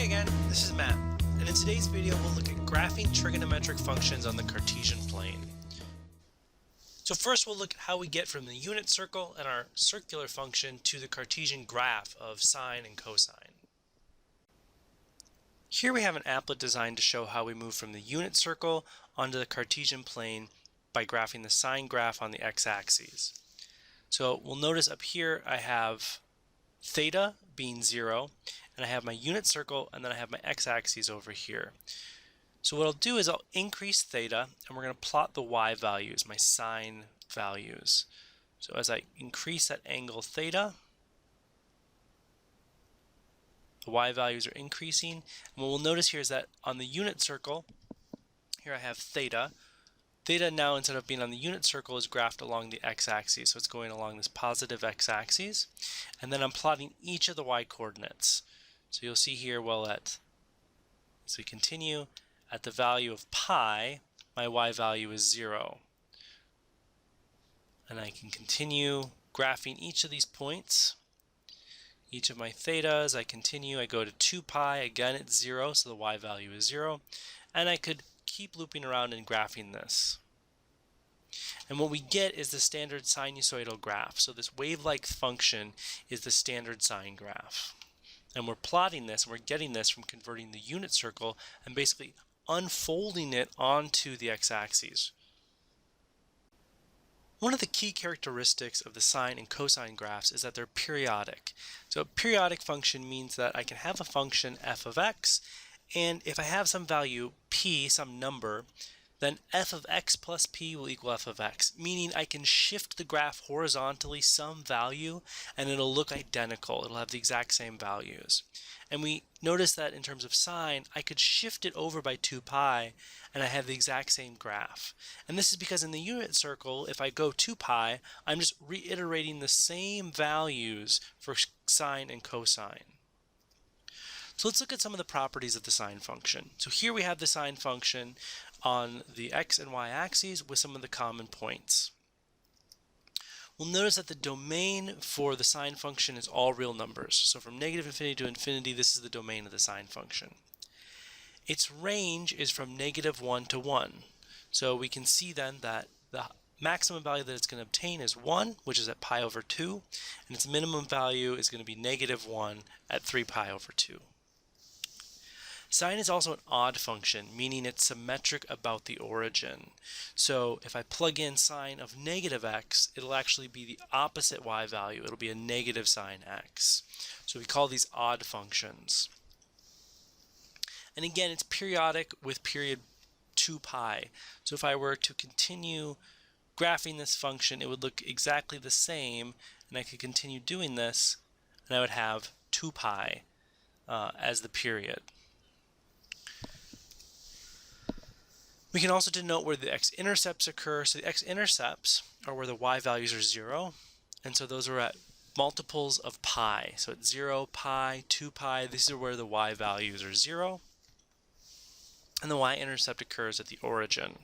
Hey again, this is Matt, and in today's video we'll look at graphing trigonometric functions on the Cartesian plane. So first we'll look at how we get from the unit circle and our circular function to the Cartesian graph of sine and cosine. Here we have an applet designed to show how we move from the unit circle onto the Cartesian plane by graphing the sine graph on the x-axis. So we'll notice up here I have theta being 0, and I have my unit circle, and then I have my x-axis over here. So what I'll do is I'll increase theta, and we're going to plot the y values, my sine values. So as I increase that angle theta, the y values are increasing. And what we'll notice here is that on the unit circle, here I have theta. Theta now, instead of being on the unit circle, is graphed along the x-axis. So it's going along this positive x-axis. And then I'm plotting each of the y-coordinates. So you'll see here, as we continue, at the value of pi, my y value is 0. And I can continue graphing each of these points. Each of my thetas, I continue, I go to 2 pi, again it's 0, so the y value is 0. And I could keep looping around and graphing this. And what we get is the standard sinusoidal graph. So this wave-like function is the standard sine graph. And we're plotting this, and we're getting this from converting the unit circle and basically unfolding it onto the x-axis. One of the key characteristics of the sine and cosine graphs is that they're periodic. So a periodic function means that I can have a function f of x, and if I have some value p, some number, then f of x plus p will equal f of x, meaning I can shift the graph horizontally some value and it'll look identical. It'll have the exact same values. And we notice that in terms of sine, I could shift it over by 2 pi and I have the exact same graph. And this is because in the unit circle, if I go 2 pi, I'm just reiterating the same values for sine and cosine. So let's look at some of the properties of the sine function. So here we have the sine function on the x and y axes with some of the common points. We'll notice that the domain for the sine function is all real numbers. So from negative infinity to infinity, this is the domain of the sine function. Its range is from negative 1 to 1. So we can see then that the maximum value that it's going to obtain is 1, which is at pi over 2, and its minimum value is going to be negative 1 at 3 pi over 2. Sine is also an odd function, meaning it's symmetric about the origin. So if I plug in sine of negative x, it'll actually be the opposite y value. It'll be a negative sine x. So we call these odd functions. And again, it's periodic with period 2 pi. So if I were to continue graphing this function, it would look exactly the same, and I could continue doing this, and I would have 2 pi as the period. We can also denote where the x-intercepts occur. So the x-intercepts are where the y values are 0, and so those are at multiples of pi. So at 0, pi, 2 pi, these are where the y values are 0, and the y-intercept occurs at the origin.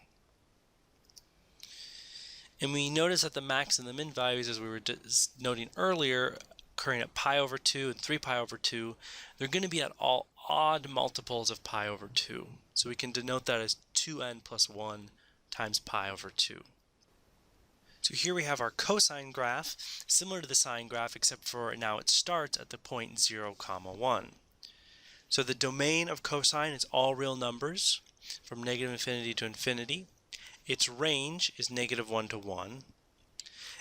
And we notice that the max and the min values, as we were noting earlier, occurring at pi over 2 and 3 pi over 2, they're going to be at all odd multiples of pi over 2. So we can denote that as 2n plus 1 times pi over 2. So here we have our cosine graph, similar to the sine graph, except for now it starts at the point 0, 1. So the domain of cosine is all real numbers from negative infinity to infinity. Its range is negative 1 to 1.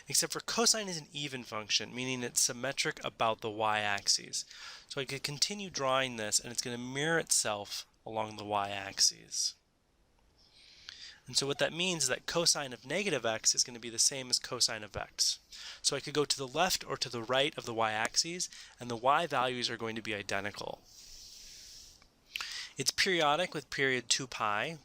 Except for cosine is an even function, meaning it's symmetric about the y-axis. So I could continue drawing this, and it's going to mirror itself along the y-axis. And so what that means is that cosine of negative x is going to be the same as cosine of x. So I could go to the left or to the right of the y-axis, and the y values are going to be identical. It's periodic with period 2 pi.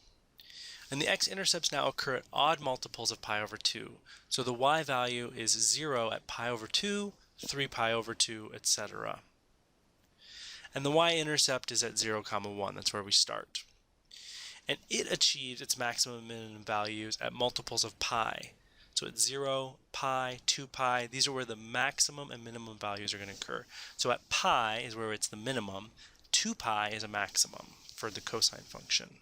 And the x-intercepts now occur at odd multiples of pi over 2. So the y value is 0 at pi over 2, 3 pi over 2, etc. And the y-intercept is at 0, 1. That's where we start. And it achieves its maximum and minimum values at multiples of pi. So at 0, pi, 2 pi, these are where the maximum and minimum values are going to occur. So at pi is where it's the minimum. 2 pi is a maximum for the cosine function.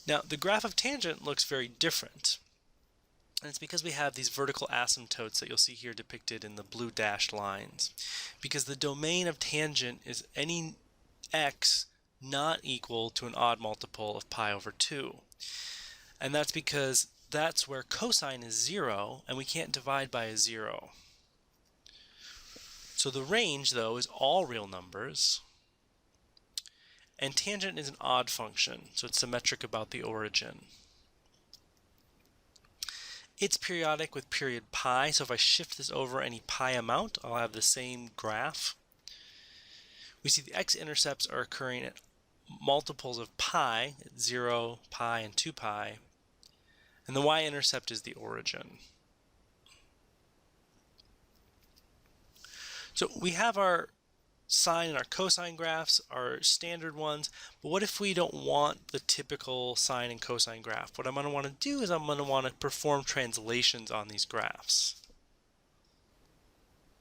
Now, the graph of tangent looks very different. And it's because we have these vertical asymptotes that you'll see here depicted in the blue dashed lines. Because the domain of tangent is any x not equal to an odd multiple of pi over 2. And that's because that's where cosine is 0, and we can't divide by a 0. So the range, though, is all real numbers. And tangent is an odd function, so it's symmetric about the origin. It's periodic with period pi, so if I shift this over any pi amount, I'll have the same graph. We see the x-intercepts are occurring at multiples of pi, at 0, pi, and 2 pi, and the y-intercept is the origin. So we have our sine and our cosine graphs, our standard ones, but what if we don't want the typical sine and cosine graph? What I'm going to want to do is I'm going to want to perform translations on these graphs.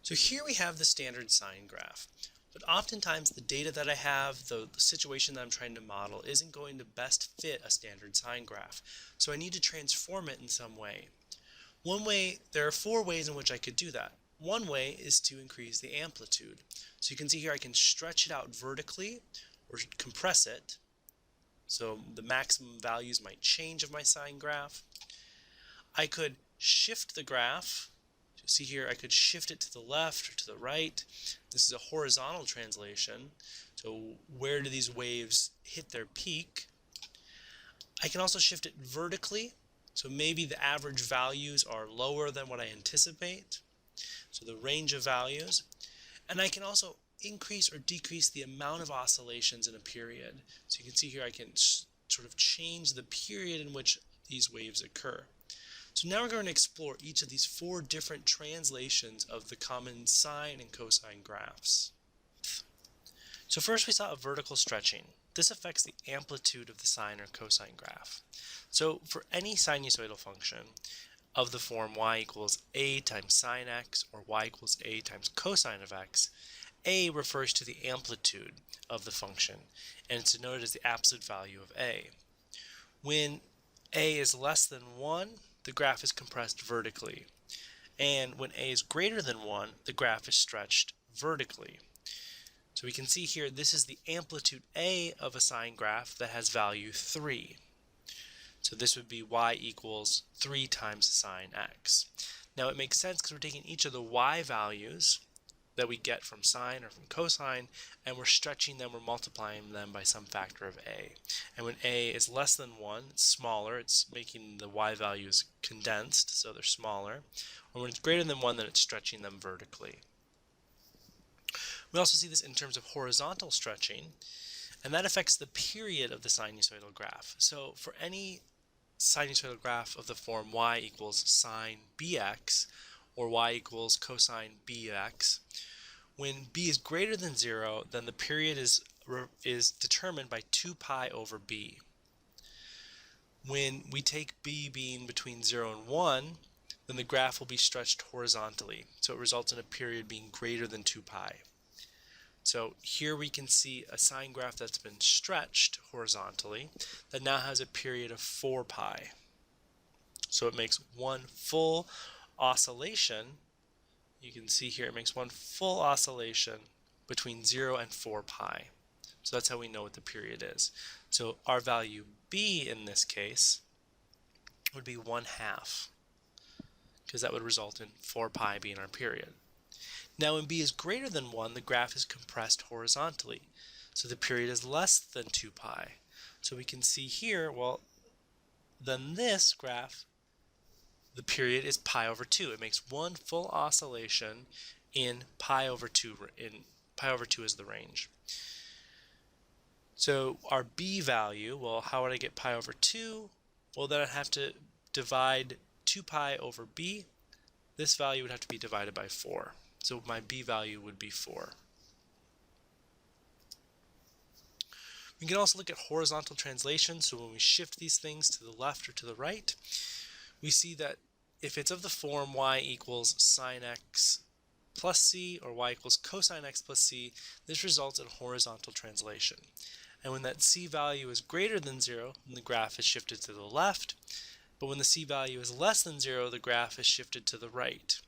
So here we have the standard sine graph, but oftentimes the data that I have, the situation that I'm trying to model, isn't going to best fit a standard sine graph, so I need to transform it in some way. There are 4 ways in which I could do that. One way is to increase the amplitude. So you can see here I can stretch it out vertically or compress it. So the maximum values might change of my sine graph. I could shift the graph. You see here I could shift it to the left or to the right. This is a horizontal translation. So where do these waves hit their peak? I can also shift it vertically. So maybe the average values are lower than what I anticipate. So the range of values. And I can also increase or decrease the amount of oscillations in a period. So you can see here I can sort of change the period in which these waves occur. So now we're going to explore each of these 4 different translations of the common sine and cosine graphs. So first we saw a vertical stretching. This affects the amplitude of the sine or cosine graph. So for any sinusoidal function of the form y equals a times sine x or y equals a times cosine of x, a refers to the amplitude of the function, and it's denoted as the absolute value of a. When a is less than 1, the graph is compressed vertically, and when a is greater than 1, the graph is stretched vertically. So we can see here this is the amplitude a of a sine graph that has value 3. So this would be y equals 3 times sine x. Now it makes sense because we're taking each of the y values that we get from sine or from cosine, and we're stretching them, we're multiplying them by some factor of a. And when a is less than 1, it's smaller, it's making the y values condensed, so they're smaller. Or when it's greater than 1, then it's stretching them vertically. We also see this in terms of horizontal stretching, and that affects the period of the sinusoidal graph. So for any sinusoidal graph of the form y equals sine bx or y equals cosine bx, when b is greater than 0, then the period is determined by 2 pi over b. When we take b being between 0 and 1, then the graph will be stretched horizontally, so it results in a period being greater than 2 pi. So here we can see a sine graph that's been stretched horizontally that now has a period of 4 pi. So it makes one full oscillation. You can see here it makes one full oscillation between 0 and 4 pi. So that's how we know what the period is. So our value b in this case would be 1/2, because that would result in 4 pi being our period. Now when b is greater than 1, the graph is compressed horizontally, so the period is less than 2 pi. So we can see here, well, then this graph, the period is pi over 2. It makes one full oscillation in pi over 2, pi over 2 is the range. So our b value, well, how would I get pi over 2? Well, then I'd have to divide 2 pi over b. This value would have to be divided by 4. So my b value would be 4. We can also look at horizontal translation. So when we shift these things to the left or to the right, we see that if it's of the form y equals sine x plus c or y equals cosine x plus c, this results in horizontal translation. And when that c value is greater than 0, then the graph is shifted to the left. But when the c value is less than 0, the graph is shifted to the right.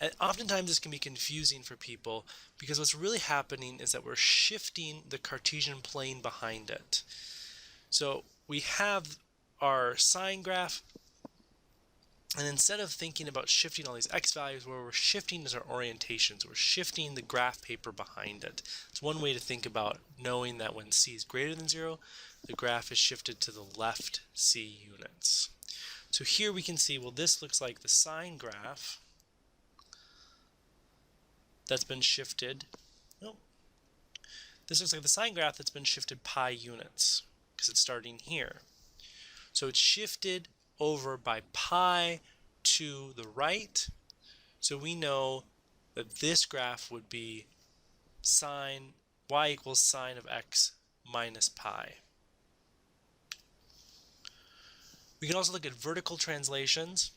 And oftentimes this can be confusing for people because what's really happening is that we're shifting the Cartesian plane behind it. So we have our sine graph, and instead of thinking about shifting all these x values, where we're shifting is our orientation. So we're shifting the graph paper behind it. It's one way to think about knowing that when c is greater than 0, the graph is shifted to the left c units. So here we can see, well, this looks like the sine graph that's been shifted. Nope. This looks like the sine graph that's been shifted pi units because it's starting here. So it's shifted over by pi to the right. So we know that this graph would be sine y equals sine of x minus pi. We can also look at vertical translations.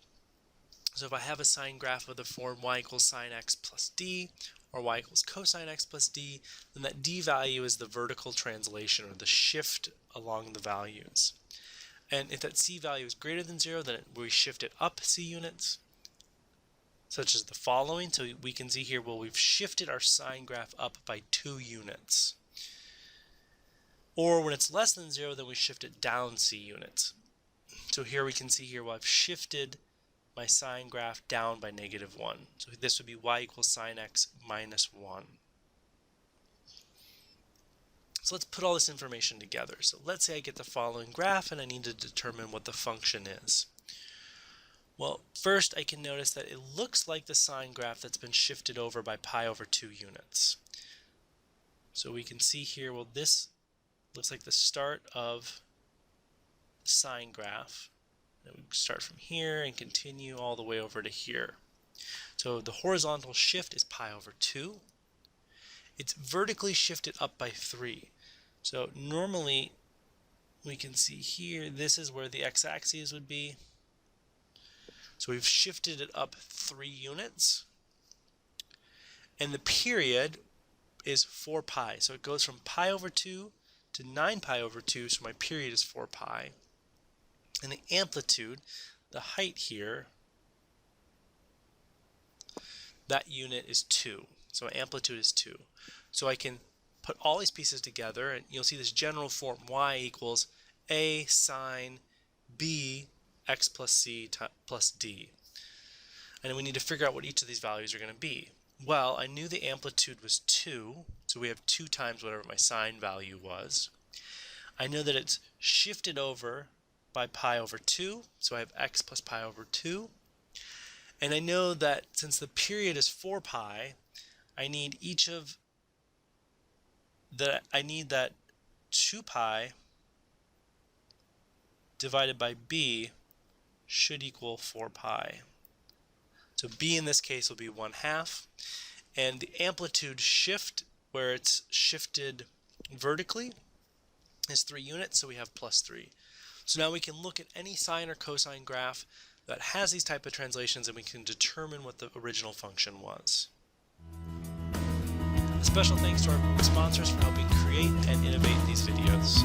So if I have a sine graph of the form y equals sine x plus d, or y equals cosine x plus d, then that d value is the vertical translation, or the shift along the values. And if that c value is greater than 0, then we shift it up c units, such as the following. So we can see here, well, we've shifted our sine graph up by 2 units. Or when it's less than 0, then we shift it down c units. So here we can see here, well, I've shifted my sine graph down by -1. So this would be y equals sine x minus 1. So let's put all this information together. So let's say I get the following graph and I need to determine what the function is. Well, first I can notice that it looks like the sine graph that's been shifted over by pi over 2 units. So we can see here, well, this looks like the start of the sine graph. And we start from here and continue all the way over to here. So the horizontal shift is pi over 2. It's vertically shifted up by 3. So normally we can see here, this is where the x-axis would be. So we've shifted it up 3 units. And the period is 4 pi. So it goes from pi over 2 to 9 pi over 2, so my period is 4 pi. And the amplitude, the height here, that unit is 2. So amplitude is 2. So I can put all these pieces together, and you'll see this general form, y equals a sine b x plus c plus d. And then we need to figure out what each of these values are going to be. Well, I knew the amplitude was 2, so we have 2 times whatever my sine value was. I know that it's shifted over by pi over 2, so I have x plus pi over 2. And I know that since the period is 4 pi, I need that 2 pi divided by b should equal 4 pi. So b in this case will be 1/2, and the amplitude shift, where it's shifted vertically, is 3 units, so we have +3. So now we can look at any sine or cosine graph that has these type of translations, and we can determine what the original function was. A special thanks to our sponsors for helping create and innovate these videos.